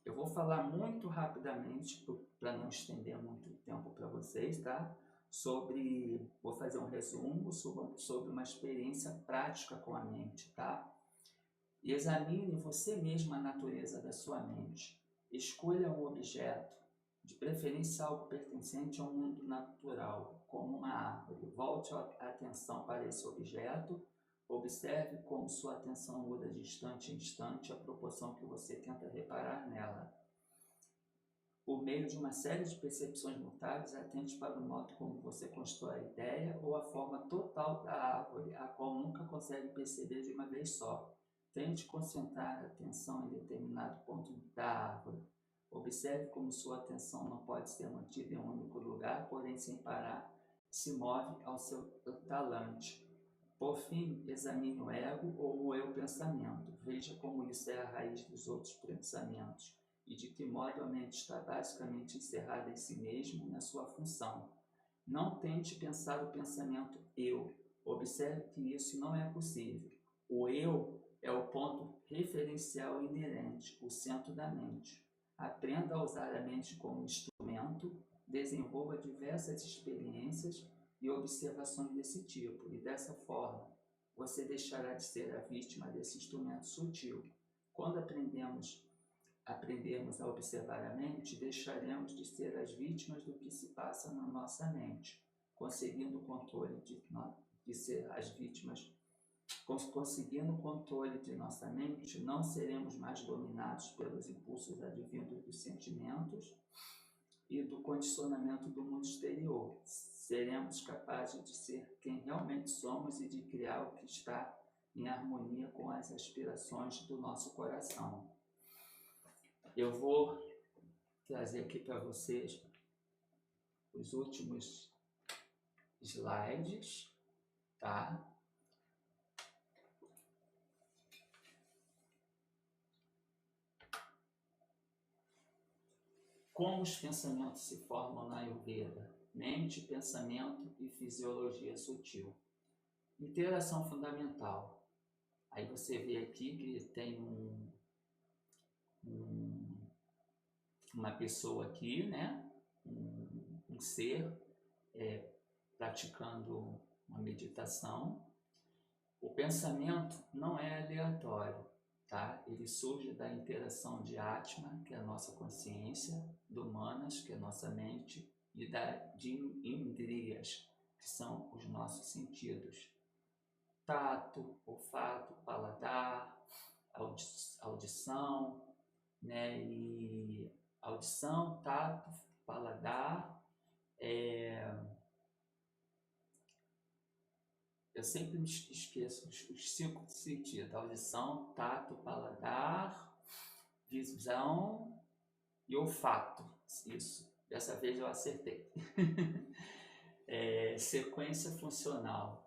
Eu vou falar muito rapidamente, para não estender muito tempo para vocês, tá? Vou fazer um resumo sobre uma experiência prática com a mente, tá? Examine você mesmo a natureza da sua mente. Escolha um objeto, de preferência algo pertencente ao mundo natural, como uma árvore. Volte a atenção para esse objeto. Observe como sua atenção muda de instante em instante à proporção que você tenta reparar nela. Por meio de uma série de percepções mutáveis, atente para o modo como você constrói a ideia ou a forma total da árvore, a qual nunca consegue perceber de uma vez só. Tente concentrar a atenção em determinado ponto da árvore. Observe como sua atenção não pode ser mantida em um único lugar, porém sem parar, se move ao seu talante. Por fim, examine o ego ou o eu pensamento. Veja como isso é a raiz dos outros pensamentos e de que modo a mente está basicamente encerrada em si mesma na sua função. Não tente pensar o pensamento eu. Observe que isso não é possível. O eu é o ponto referencial inerente, o centro da mente. Aprenda a usar a mente como instrumento, desenvolva diversas experiências e observações desse tipo, e dessa forma você deixará de ser a vítima desse instrumento sutil. Quando aprendermos a observar a mente, deixaremos de ser as vítimas do que se passa na nossa mente, conseguindo o controle de ser as vítimas. Conseguindo o controle de nossa mente, não seremos mais dominados pelos impulsos advindos dos sentimentos e do condicionamento do mundo exterior. Seremos capazes de ser quem realmente somos e de criar o que está em harmonia com as aspirações do nosso coração. Eu vou trazer aqui para vocês os últimos slides, tá? Como os pensamentos se formam na Ayurveda? Mente, pensamento e fisiologia sutil. Interação fundamental. Aí você vê aqui que tem uma pessoa aqui, né? Um ser praticando uma meditação. O pensamento não é aleatório, tá? Ele surge da interação de Atma, que é a nossa consciência, do Manas, que é a nossa mente, e de Indriyas, que são os nossos sentidos. Tato, olfato, paladar, audição, né? E audição, tato, paladar, eu sempre me esqueço os 5 sentidos: audição, tato, paladar, visão e olfato. Isso, dessa vez eu acertei. Sequência funcional.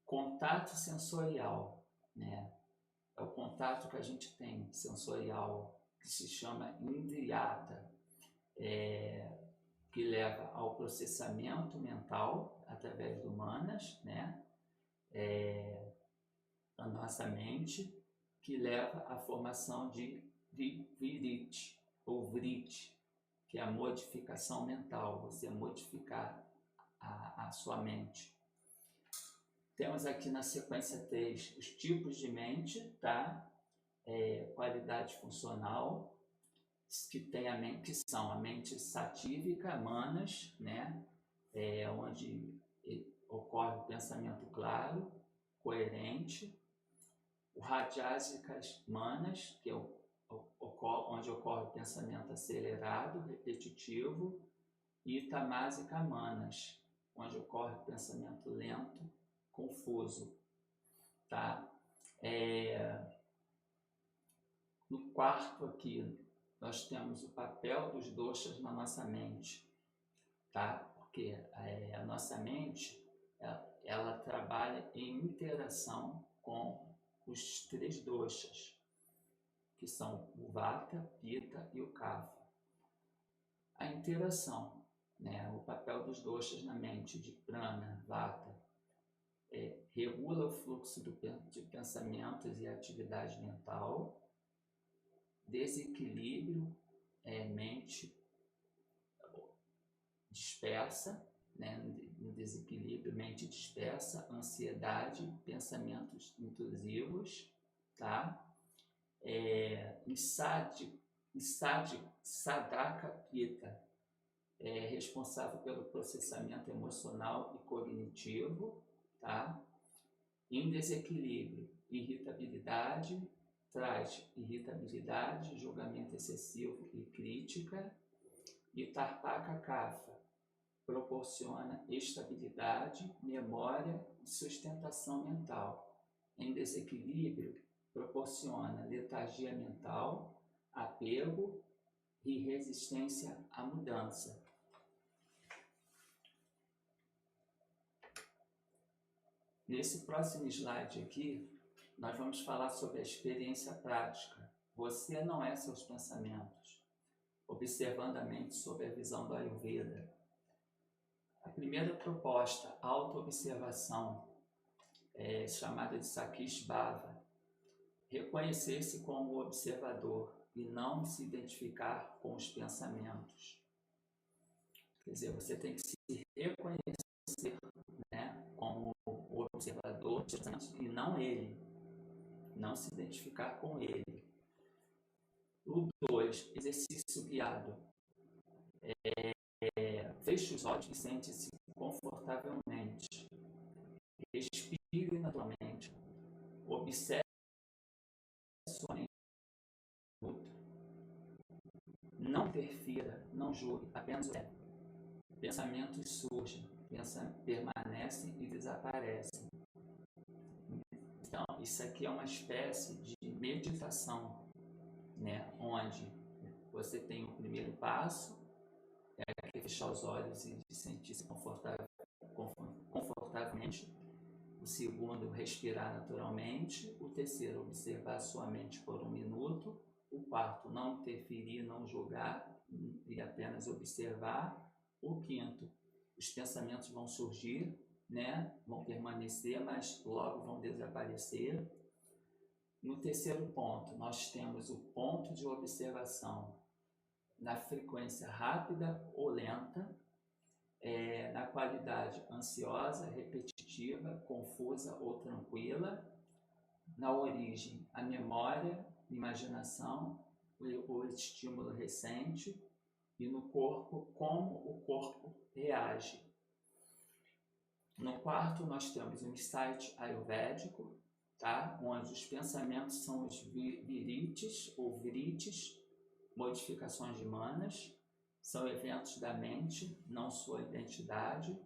Contato sensorial, né? É o contato que a gente tem sensorial, que se chama indriyata, que leva ao processamento mental através do Manas, né? A nossa mente, que leva à formação de Vritti, ou Vritti, que é a modificação mental, você modificar a sua mente. Temos aqui na sequência 3 os tipos de mente, tá? Qualidade funcional, que tem a mente, que são a mente satívica, Manas, né? Onde ocorre o pensamento claro, coerente. O Rajasikas Manas, que é onde ocorre o pensamento acelerado, repetitivo. E Tamasika Manas, onde ocorre o pensamento lento, confuso, tá? No quarto aqui, nós temos o papel dos doshas na nossa mente, tá? Porque a nossa mente, ela trabalha em interação com os 3 doshas, que são o Vata, Pitta e o Kapha. A interação, né? O papel dos doshas na mente, de Prana, Vata, regula o fluxo de pensamentos e atividade mental. Desequilíbrio, mente dispersa, né? No desequilíbrio, mente dispersa, ansiedade, pensamentos intrusivos, tá? Sadaka Pitta é responsável pelo processamento emocional e cognitivo, tá? Em desequilíbrio, irritabilidade, traz irritabilidade, julgamento excessivo e crítica. E Tarpaka Kapha proporciona estabilidade, memória e sustentação mental. Em desequilíbrio, proporciona letargia mental, apego e resistência à mudança. Nesse próximo slide aqui, nós vamos falar sobre a experiência prática. Você não é seus pensamentos. Observando a mente sob a visão do Ayurveda. A primeira proposta, auto-observação, chamada de Sakish Bhava. Reconhecer-se como observador e não se identificar com os pensamentos. Quer dizer, você tem que se reconhecer, né, como o observador e não ele. Não se identificar com ele. O 2, exercício guiado. Feche os olhos e sente-se confortavelmente. Respire naturalmente. Observe sua mente. Não interfira, não julgue, apenas observe. Pensamentos surgem, permanecem e desaparecem. Então, isso aqui é uma espécie de meditação, né? Onde você tem o primeiro passo, é fechar os olhos e sentir-se confortavelmente. O segundo, respirar naturalmente. O terceiro, observar a sua mente por 1 minuto. O quarto, não interferir, não julgar e apenas observar. O quinto, os pensamentos vão surgir, né? Vão permanecer, mas logo vão desaparecer. No terceiro ponto, nós temos o ponto de observação na frequência rápida ou lenta, na qualidade ansiosa, repetitiva, confusa ou tranquila, na origem, a memória, imaginação, o estímulo recente, e no corpo, como o corpo reage. No quarto, nós temos um insight ayurvédico, tá? Onde os pensamentos são os virites ou vrites, modificações de manas, são eventos da mente, não sua identidade.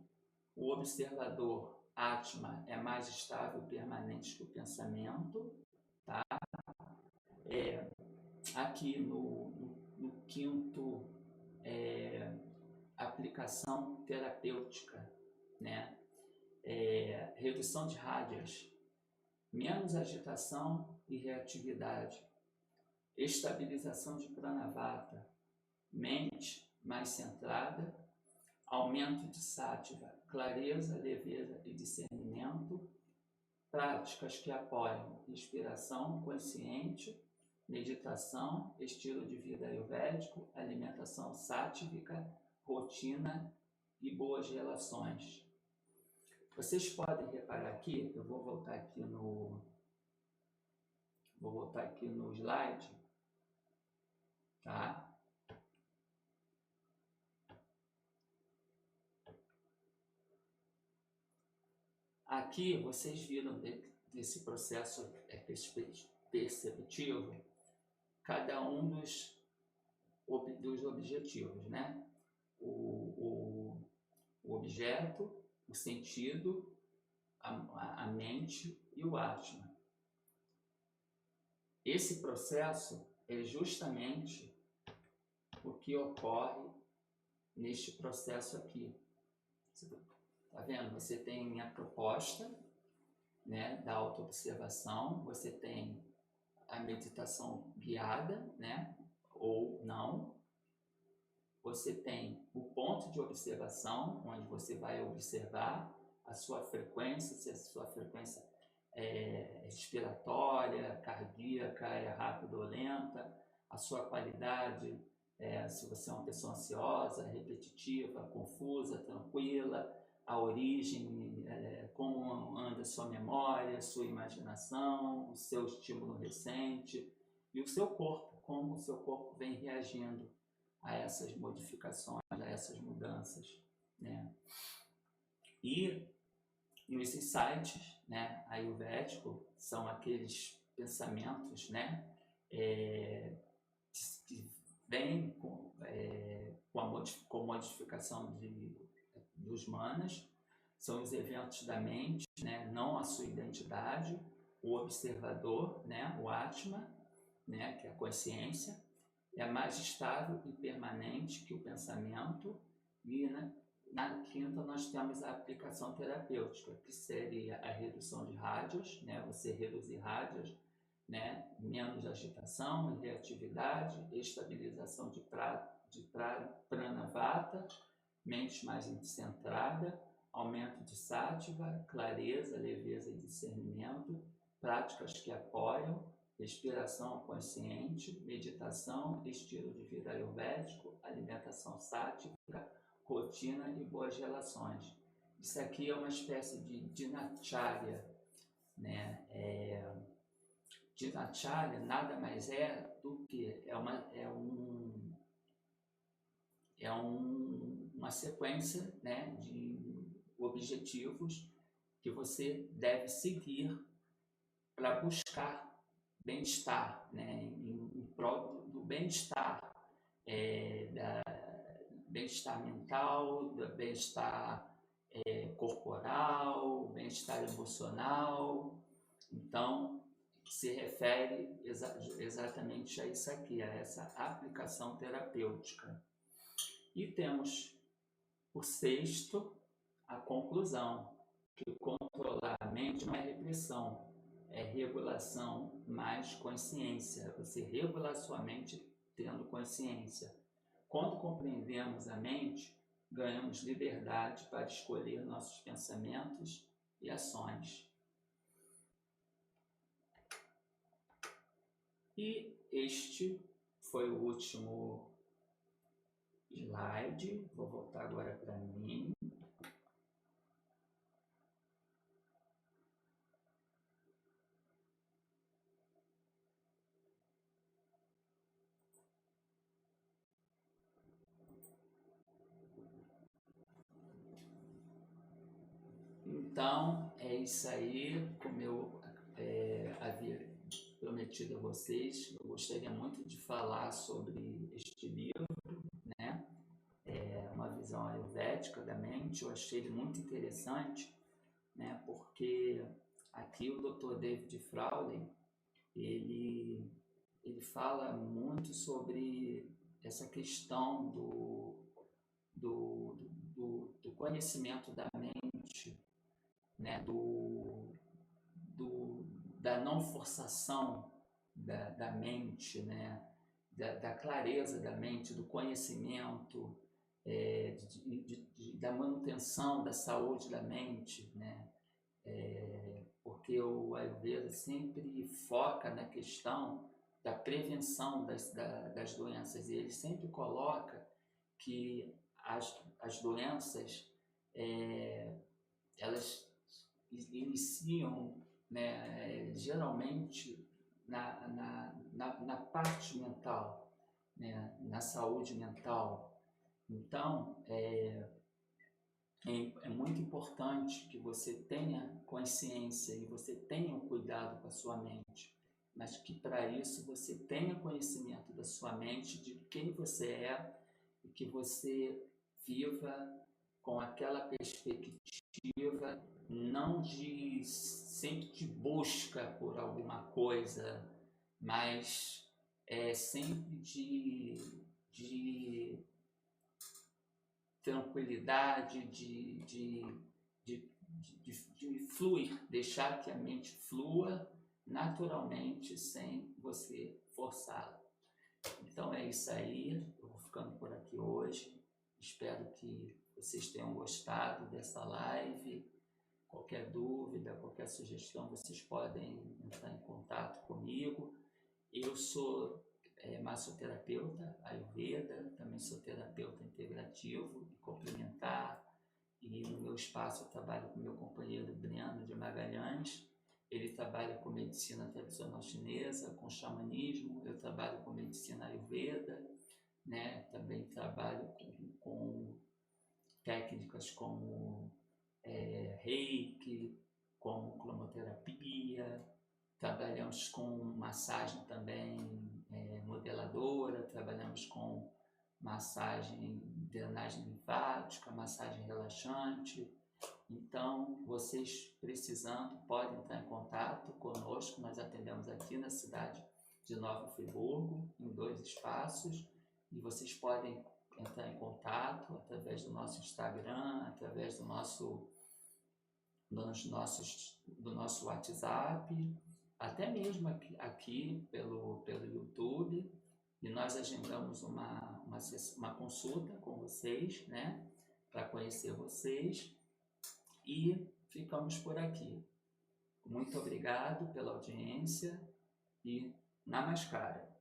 O observador, Atma, é mais estável e permanente que o pensamento, tá? Aqui no quinto, aplicação terapêutica, né? Redução de rádias, menos agitação e reatividade, estabilização de pranavata, mente mais centrada, aumento de sátiva, clareza, leveza e discernimento, práticas que apoiam inspiração consciente, meditação, estilo de vida ayurvédico, alimentação sátrica, rotina e boas relações. Vocês podem reparar aqui, eu vou voltar aqui no slide, tá? Aqui vocês viram desse processo perceptivo cada um dos objetivos, né? O objeto, o sentido, a mente e o Atma. Esse processo é justamente o que ocorre neste processo aqui. Tá vendo? Você tem a proposta, né, da autoobservação, você tem a meditação guiada, né, ou não. Você tem o ponto de observação, onde você vai observar a sua frequência, se a sua frequência é respiratória, cardíaca, é rápida ou lenta, a sua qualidade, se você é uma pessoa ansiosa, repetitiva, confusa, tranquila, a origem, como anda sua memória, sua imaginação, o seu estímulo recente e o seu corpo, como o seu corpo vem reagindo a essas modificações, a essas mudanças, né? E os insights, né, ayurvédicos são aqueles pensamentos, né, que vêm com modificação dos manas, são os eventos da mente, né, não a sua identidade, o observador, né, o Atma, né, que é a consciência, é mais estável e permanente que o pensamento, e na quinta nós temos a aplicação terapêutica, que seria a redução de rádios, né, você reduzir rádios, né, menos agitação, reatividade, estabilização de pranavata, mente mais centrada, aumento de sátiva, clareza, leveza e discernimento, práticas que apoiam, respiração consciente, meditação, estilo de vida ayurvédico, alimentação sátrica, rotina e boas relações. Isso aqui é uma espécie de dinacharya, né? Dinacharya nada mais é do que uma sequência, né, de objetivos que você deve seguir para buscar bem-estar, né, em prol do bem-estar, bem-estar mental, do bem-estar corporal, bem-estar emocional. Então, se refere exatamente a isso aqui, a essa aplicação terapêutica. E temos o sexto, a conclusão, que controlar a mente não é repressão, é regulação mais consciência. Você regular sua mente tendo consciência. Quando compreendemos a mente, ganhamos liberdade para escolher nossos pensamentos e ações. E este foi o último slide. Vou voltar agora para mim. Então, é isso aí, como eu havia prometido a vocês, eu gostaria muito de falar sobre este livro, né? Uma visão ayurvédica da mente. Eu achei ele muito interessante, né? Porque aqui o Dr. David Frawley, ele fala muito sobre essa questão do conhecimento da mente, né? Da não forçação da mente, né? Da clareza da mente, do conhecimento, da manutenção da saúde da mente, né? Porque o Ayurveda sempre foca na questão da prevenção das doenças, e ele sempre coloca que as doenças elas iniciam, né, geralmente na parte mental, né, na saúde mental. Então, é muito importante que você tenha consciência e você tenha um cuidado com a sua mente, mas que para isso você tenha conhecimento da sua mente, de quem você é, e que você viva com aquela perspectiva não de sempre de busca por alguma coisa, mas sempre de tranquilidade, de fluir, deixar que a mente flua naturalmente sem você forçá-la. Então é isso aí, eu vou ficando por aqui hoje. Espero que vocês tenham gostado dessa live. Qualquer dúvida, qualquer sugestão, vocês podem entrar em contato comigo. Eu sou massoterapeuta Ayurveda, também sou terapeuta integrativo e complementar. E no meu espaço eu trabalho com meu companheiro Breno de Magalhães. Ele trabalha com medicina tradicional chinesa, com xamanismo. Eu trabalho com medicina Ayurveda, né? Também trabalho com técnicas como reiki, como cromoterapia. Trabalhamos com massagem também modeladora, trabalhamos com massagem, drenagem linfática, massagem relaxante. Então, vocês precisando, podem entrar em contato conosco. Nós atendemos aqui na cidade de Nova Friburgo, em 2 espaços, e vocês podem entrar em contato através do nosso Instagram, através do nosso WhatsApp, até mesmo aqui pelo YouTube, e nós agendamos uma consulta com vocês, né, para conhecer vocês, e ficamos por aqui. Muito obrigado pela audiência e Namaskara.